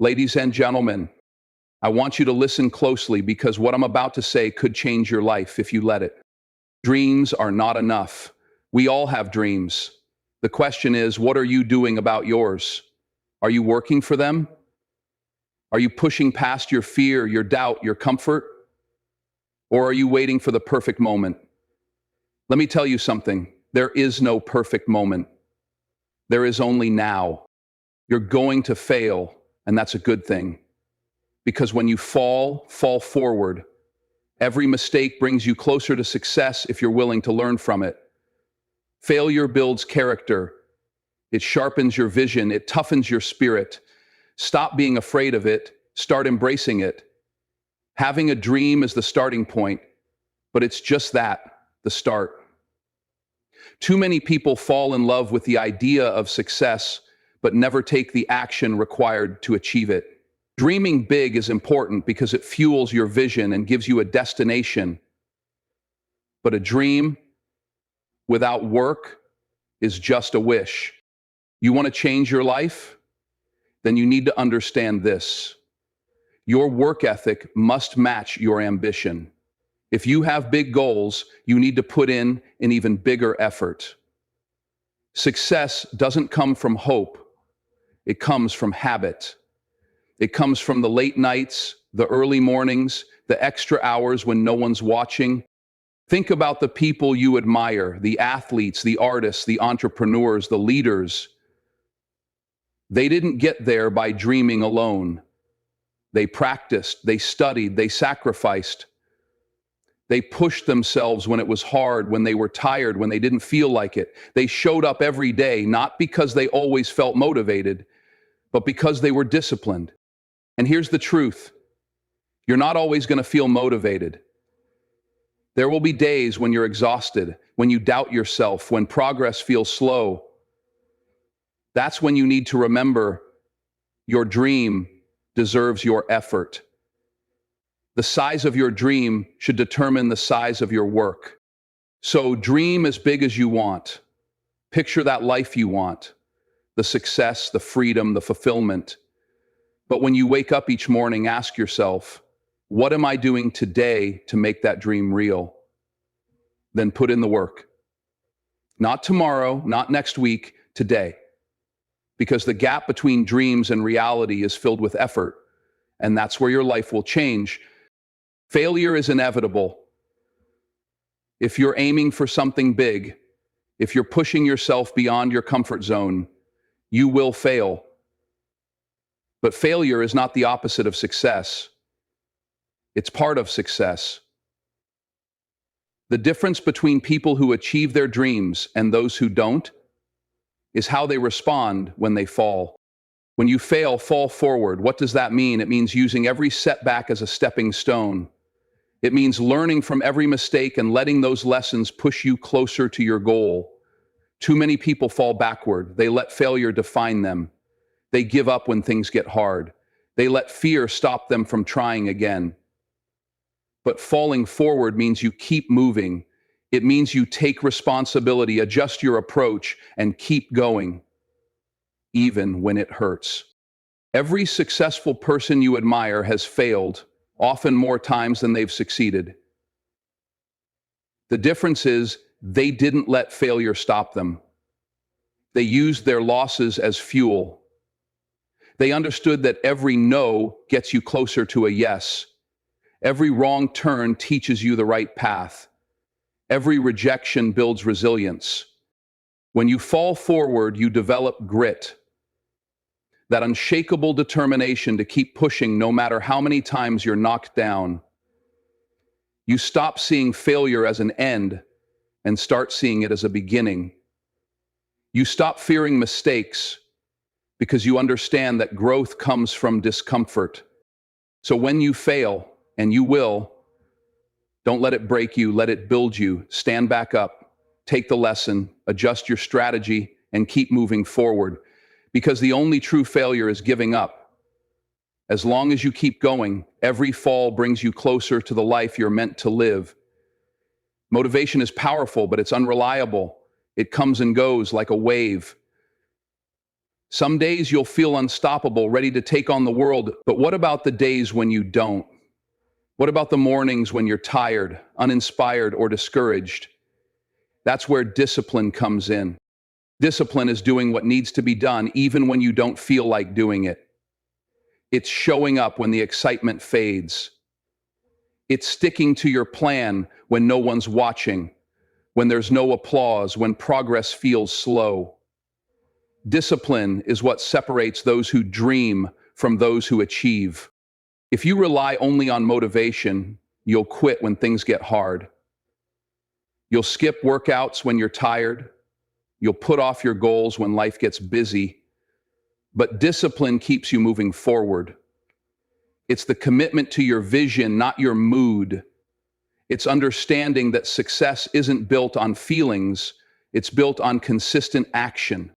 Ladies and gentlemen, I want you to listen closely because what I'm about to say could change your life if you let it. Dreams are not enough. We all have dreams. The question is, what are you doing about yours? Are you working for them? Are you pushing past your fear, your doubt, your comfort? Or are you waiting for the perfect moment? Let me tell you something. There is no perfect moment. There is only now. You're going to fail, and that's a good thing. Because when you fall forward. Every mistake brings you closer to success if you're willing to learn from it. Failure builds character. It sharpens your vision. It toughens your spirit. Stop being afraid of it. Start embracing it. Having a dream is the starting point, but it's just that, the start. Too many people fall in love with the idea of success, but never take the action required to achieve it. Dreaming big is important because it fuels your vision and gives you a destination. But a dream without work is just a wish. You want to change your life? Then you need to understand this. Your work ethic must match your ambition. If you have big goals, you need to put in an even bigger effort. Success doesn't come from hope. It comes from habit. It comes from the late nights, the early mornings, the extra hours when no one's watching. Think about the people you admire, the athletes, the artists, the entrepreneurs, the leaders. They didn't get there by dreaming alone. They practiced, they studied, they sacrificed. They pushed themselves when it was hard, when they were tired, when they didn't feel like it. They showed up every day, not because they always felt motivated, but because they were disciplined. And here's the truth. You're not always going to feel motivated. There will be days when you're exhausted, when you doubt yourself, when progress feels slow. That's when you need to remember your dream deserves your effort. The size of your dream should determine the size of your work. So dream as big as you want. Picture that life you want, the success, the freedom, the fulfillment. But when you wake up each morning, ask yourself, what am I doing today to make that dream real? Then put in the work. Not tomorrow, not next week, today. Because the gap between dreams and reality is filled with effort, and that's where your life will change. Failure is inevitable. If you're aiming for something big, if you're pushing yourself beyond your comfort zone, you will fail. But failure is not the opposite of success. It's part of success. The difference between people who achieve their dreams and those who don't is how they respond when they fall. When you fail, fall forward. What does that mean? It means using every setback as a stepping stone. It means learning from every mistake and letting those lessons push you closer to your goal. Too many people fall backward. They let failure define them. They give up when things get hard. They let fear stop them from trying again. But falling forward means you keep moving. It means you take responsibility, adjust your approach, and keep going, even when it hurts. Every successful person you admire has failed, often more times than they've succeeded. The difference is they didn't let failure stop them. They used their losses as fuel. They understood that every no gets you closer to a yes. Every wrong turn teaches you the right path. Every rejection builds resilience. When you fall forward, you develop grit, that unshakable determination to keep pushing no matter how many times you're knocked down. You stop seeing failure as an end and start seeing it as a beginning. You stop fearing mistakes because you understand that growth comes from discomfort. So when you fail, and you will, don't let it break you, let it build you. Stand back up, take the lesson, adjust your strategy, and keep moving forward. Because the only true failure is giving up. As long as you keep going, every fall brings you closer to the life you're meant to live. Motivation is powerful, but it's unreliable. It comes and goes like a wave. Some days you'll feel unstoppable, ready to take on the world, but what about the days when you don't? What about the mornings when you're tired, uninspired, or discouraged? That's where discipline comes in. Discipline is doing what needs to be done even when you don't feel like doing it. It's showing up when the excitement fades. It's sticking to your plan when no one's watching, when there's no applause, when progress feels slow. Discipline is what separates those who dream from those who achieve. If you rely only on motivation, you'll quit when things get hard. You'll skip workouts when you're tired. You'll put off your goals when life gets busy. But discipline keeps you moving forward. It's the commitment to your vision, not your mood. It's understanding that success isn't built on feelings, it's built on consistent action.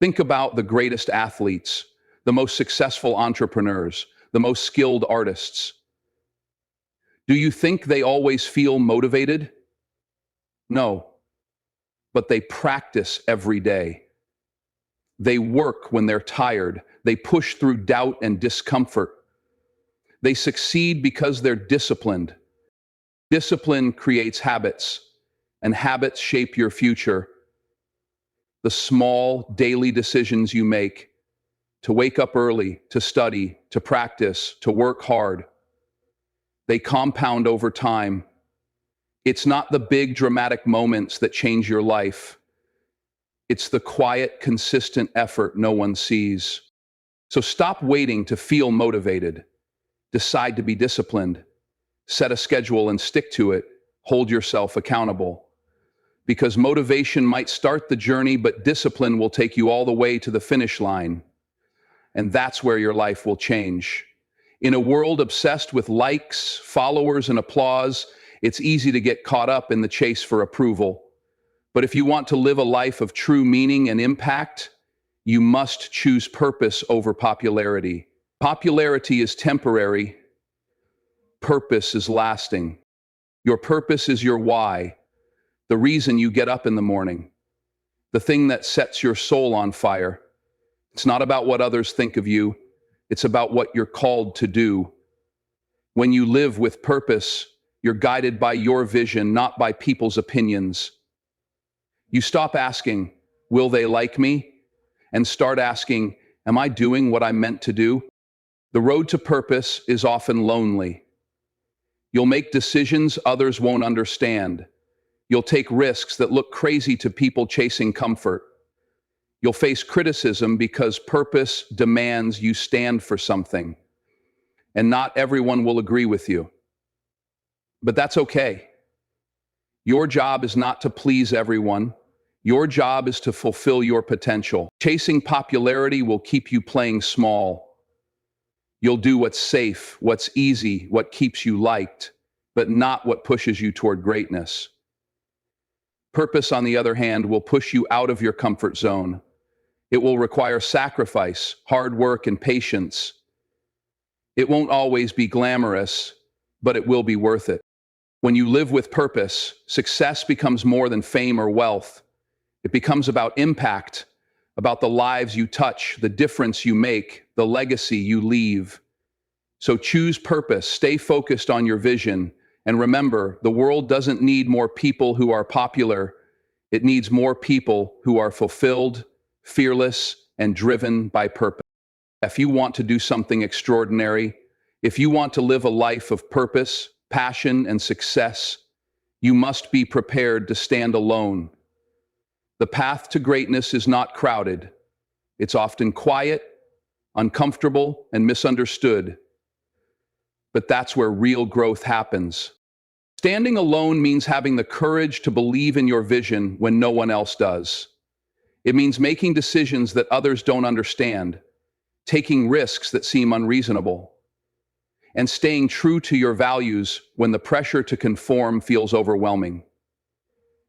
Think about the greatest athletes, the most successful entrepreneurs, the most skilled artists. Do you think they always feel motivated? No, but they practice every day. They work when they're tired. They push through doubt and discomfort. They succeed because they're disciplined. Discipline creates habits, and habits shape your future. The small daily decisions you make to wake up early, to study, to practice, to work hard, they compound over time. It's not the big dramatic moments that change your life. It's the quiet, consistent effort no one sees. So stop waiting to feel motivated. Decide to be disciplined. Set a schedule and stick to it. Hold yourself accountable. Because motivation might start the journey, but discipline will take you all the way to the finish line. And that's where your life will change. In a world obsessed with likes, followers, and applause, it's easy to get caught up in the chase for approval. But if you want to live a life of true meaning and impact, you must choose purpose over popularity. Popularity is temporary. Purpose is lasting. Your purpose is your why, the reason you get up in the morning, the thing that sets your soul on fire. It's not about what others think of you. It's about what you're called to do. When you live with purpose, you're guided by your vision, not by people's opinions. You stop asking, will they like me? And start asking, am I doing what I'm meant to do? The road to purpose is often lonely. You'll make decisions others won't understand. You'll take risks that look crazy to people chasing comfort. You'll face criticism because purpose demands you stand for something. And not everyone will agree with you. But that's okay. Your job is not to please everyone. Your job is to fulfill your potential. Chasing popularity will keep you playing small. You'll do what's safe, what's easy, what keeps you liked, but not what pushes you toward greatness. Purpose, on the other hand, will push you out of your comfort zone. It will require sacrifice, hard work, and patience. It won't always be glamorous, but it will be worth it. When you live with purpose, success becomes more than fame or wealth. It becomes about impact, about the lives you touch, the difference you make, the legacy you leave. So choose purpose, stay focused on your vision, and remember, the world doesn't need more people who are popular. It needs more people who are fulfilled, fearless, and driven by purpose. If you want to do something extraordinary, if you want to live a life of purpose, passion, and success, you must be prepared to stand alone. The path to greatness is not crowded. It's often quiet, uncomfortable, and misunderstood. But that's where real growth happens. Standing alone means having the courage to believe in your vision when no one else does. It means making decisions that others don't understand, taking risks that seem unreasonable, and staying true to your values when the pressure to conform feels overwhelming.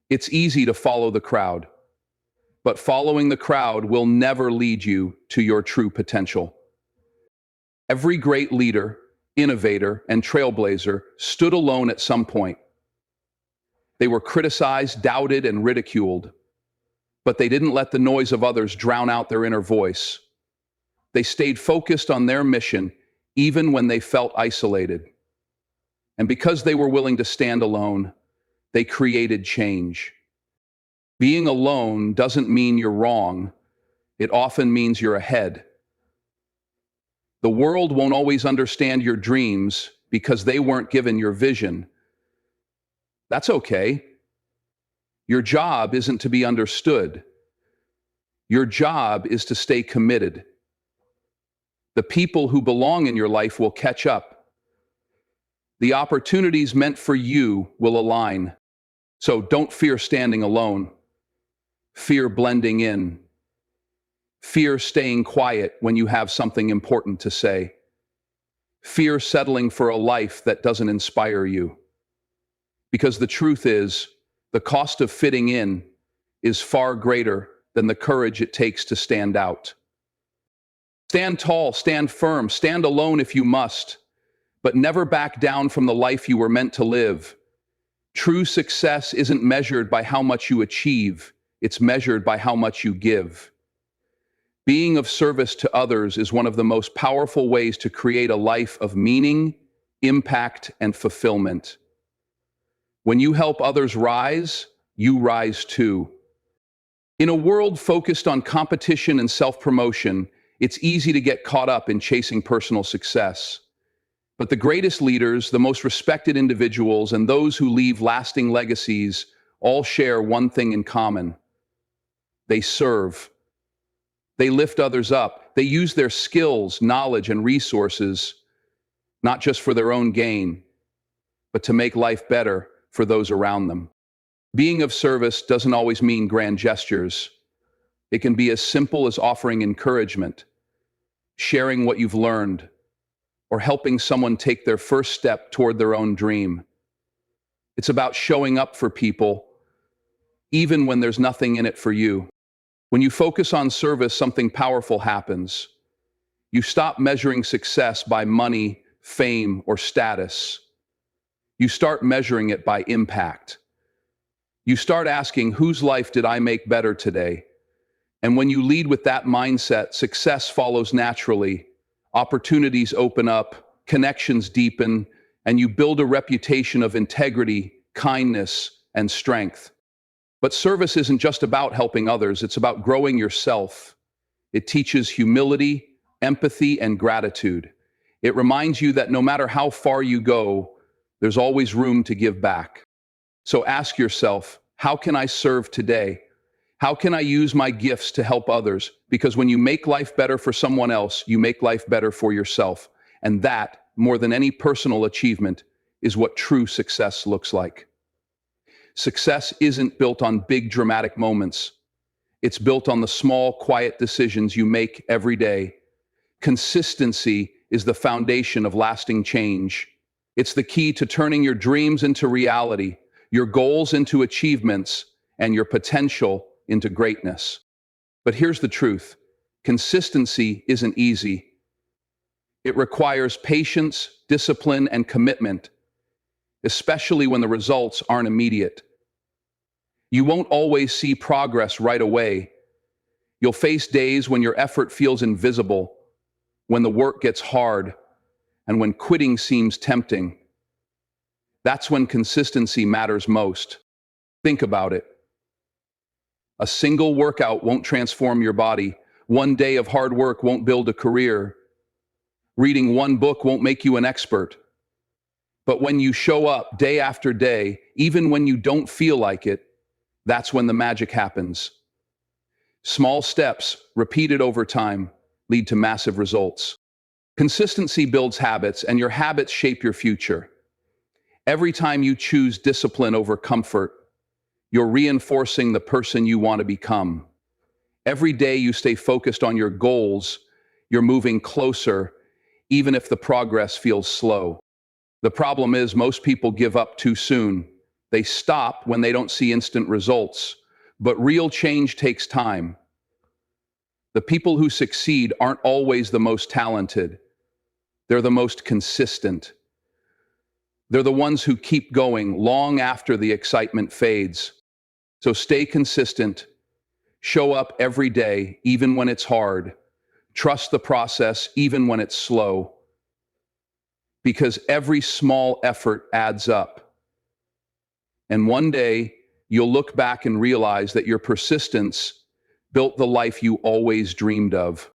It's easy to follow the crowd, but following the crowd will never lead you to your true potential. Every great leader, innovator, and trailblazer stood alone at some point. They were criticized, doubted, and ridiculed. but they didn't let the noise of others drown out their inner voice. They stayed focused on their mission, even when they felt isolated. And because they were willing to stand alone, they created change. Being alone doesn't mean you're wrong. It often means you're ahead. The world won't always understand your dreams because they weren't given your vision. That's okay. Your job isn't to be understood. Your job is to stay committed. The people who belong in your life will catch up. The opportunities meant for you will align. So don't fear standing alone. Fear blending in. Fear staying quiet when you have something important to say. Fear settling for a life that doesn't inspire you. Because the truth is, the cost of fitting in is far greater than the courage it takes to stand out. Stand tall, stand firm, stand alone if you must, but never back down from the life you were meant to live. True success isn't measured by how much you achieve, it's measured by how much you give. Being of service to others is one of the most powerful ways to create a life of meaning, impact, and fulfillment. When you help others rise, you rise too. In a world focused on competition and self-promotion, it's easy to get caught up in chasing personal success. But the greatest leaders, the most respected individuals, and those who leave lasting legacies all share one thing in common. They serve. They lift others up. They use their skills, knowledge, and resources, not just for their own gain, but to make life better for those around them. Being of service doesn't always mean grand gestures. It can be as simple as offering encouragement, sharing what you've learned, or helping someone take their first step toward their own dream. It's about showing up for people, even when there's nothing in it for you. When you focus on service, something powerful happens. You stop measuring success by money, fame, or status. You start measuring it by impact. You start asking, whose life did I make better today? And when you lead with that mindset, success follows naturally. Opportunities open up, connections deepen, and you build a reputation of integrity, kindness, and strength. But service isn't just about helping others, it's about growing yourself. It teaches humility, empathy, and gratitude. It reminds you that no matter how far you go, there's always room to give back. So ask yourself, how can I serve today? How can I use my gifts to help others? Because when you make life better for someone else, you make life better for yourself. And that, more than any personal achievement, is what true success looks like. Success isn't built on big dramatic moments. It's built on the small, quiet decisions you make every day. Consistency is the foundation of lasting change. It's the key to turning your dreams into reality, your goals into achievements, and your potential into greatness. But here's the truth. Consistency isn't easy. It requires patience, discipline, and commitment, especially when the results aren't immediate. You won't always see progress right away. You'll face days when your effort feels invisible, when the work gets hard, and when quitting seems tempting. That's when consistency matters most. Think about it. A single workout won't transform your body. One day of hard work won't build a career. Reading one book won't make you an expert. But when you show up day after day, even when you don't feel like it, that's when the magic happens. Small steps, repeated over time, lead to massive results. Consistency builds habits, and your habits shape your future. Every time you choose discipline over comfort, you're reinforcing the person you want to become. Every day you stay focused on your goals, you're moving closer, even if the progress feels slow. The problem is most people give up too soon. They stop when they don't see instant results. But real change takes time. The people who succeed aren't always the most talented. They're the most consistent. They're the ones who keep going long after the excitement fades. So stay consistent, Show up every day, even when it's hard. Trust the process, even when it's slow, because every small effort adds up. And one day, you'll look back and realize that your persistence built the life you always dreamed of.